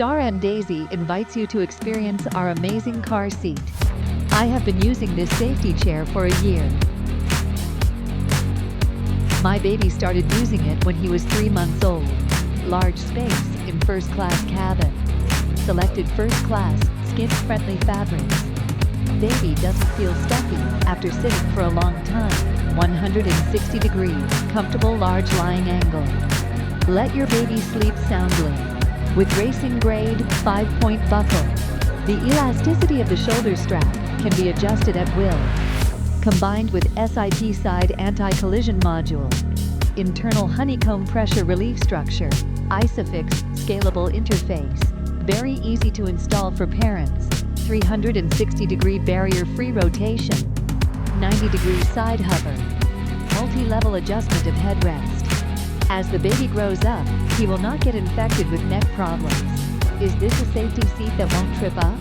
StarAndDaisy invites you to experience our amazing car seat. I have been using this safety chair for a year. My baby started using it when he was 3 months old. Large space in first-class cabin. Selected first-class, skin-friendly fabrics. Baby doesn't feel stuffy after sitting for a long time. 160 degrees, comfortable large lying angle. Let your baby sleep soundly. With racing-grade 5-point buckle. The elasticity of the shoulder strap can be adjusted at will. Combined with SIP side anti-collision module. Internal honeycomb pressure relief structure. Isofix scalable interface. Very easy to install for parents. 360-degree barrier-free rotation. 90-degree side hover. Multi-level adjustment of headrest. As the baby grows up, he will not get infected with neck problems. Is this a safety seat that won't trip up?